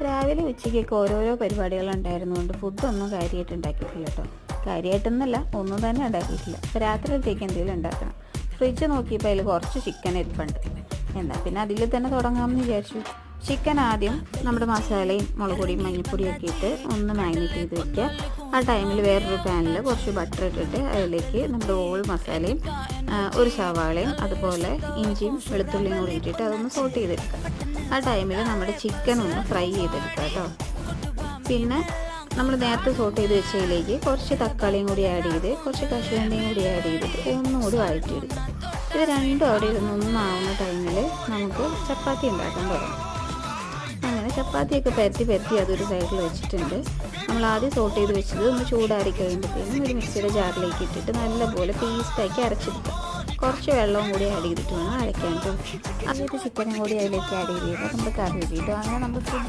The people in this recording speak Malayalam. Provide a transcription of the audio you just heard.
രാവിലെ ഉച്ചയ്ക്കൊക്കെ ഓരോരോ പരിപാടികളുണ്ടായിരുന്നുകൊണ്ട് ഫുഡൊന്നും കാര്യമായിട്ട് ഉണ്ടാക്കിയിട്ടില്ല കേട്ടോ. കാര്യമായിട്ടൊന്നല്ല, ഒന്നും തന്നെ ഉണ്ടാക്കിയിട്ടില്ല. അപ്പോൾ രാത്രിയിലത്തേക്ക് എന്തെങ്കിലും ഉണ്ടാക്കണം. ഫ്രിഡ്ജ് നോക്കിയപ്പോൾ അതിൽ കുറച്ച് ചിക്കൻ ഇരിപ്പുണ്ട്. എന്നാൽ പിന്നെ അതിൽ തന്നെ തുടങ്ങാമെന്ന് വിചാരിച്ചു. ചിക്കൻ ആദ്യം നമ്മുടെ മസാലയും മുളക് പൊടിയും മഞ്ഞൾപ്പൊടിയൊക്കെ ഇട്ട് ഒന്ന് മാഗ്നേറ്റ് ചെയ്ത് വയ്ക്കുക. ആ ടൈമിൽ വേറൊരു പാനിൽ കുറച്ച് ബട്ടർ ഇട്ടിട്ട് അതിലേക്ക് നമ്മുടെ ഓൾ മസാലയും ഒരു സവാളയും അതുപോലെ ഇഞ്ചിയും വെളുത്തുള്ളിയും കൂടി ഇട്ടിട്ട് അതൊന്ന് സോട്ട് ചെയ്തെടുക്കുക. ആ ടൈമിൽ നമ്മുടെ ചിക്കൻ ഒന്ന് ഫ്രൈ ചെയ്തെടുക്കുക കേട്ടോ. പിന്നെ നമ്മൾ നേരത്തെ സോട്ട് ചെയ്ത് വെച്ചതിലേക്ക് കുറച്ച് തക്കാളിയും കൂടി ആഡ് ചെയ്ത് കുറച്ച് കശുവണ്ടിയും കൂടി ആഡ് ചെയ്തിട്ട് ഒന്നുകൂടി വഴറ്റിയെടുക്കുക. ഇത് രണ്ടും അവിടെ ഇരുന്നൊന്നാവുന്ന ടൈമിൽ നമുക്ക് ചപ്പാത്തി ഉണ്ടാക്കാൻ തുടങ്ങും. അങ്ങനെ ചപ്പാത്തിയൊക്കെ പരത്തി അതൊരു സൈഡിൽ വെച്ചിട്ടുണ്ട്. നമ്മൾ ആദ്യം സോട്ട് ചെയ്ത് വെച്ചത് ഒന്ന് ചൂടാറി കഴിയുമ്പോഴത്തേനും ഒരു മിക്സിയുടെ ജാറിലേക്ക് ഇട്ടിട്ട് നല്ലപോലെ പേസ്റ്റാക്കി അരച്ചെടുക്കുക. കുറച്ച് വെള്ളവും കൂടി ആഡ് ചെയ്തിട്ട് വേണം അരയ്ക്കാൻ. അതിലേക്ക് ചിക്കനും കൂടി അതിലേക്ക് ആഡ് ചെയ്ത് നമ്മൾ കറി ഇട്ടിട്ട് അങ്ങനെ നമ്മൾ ഫുഡ്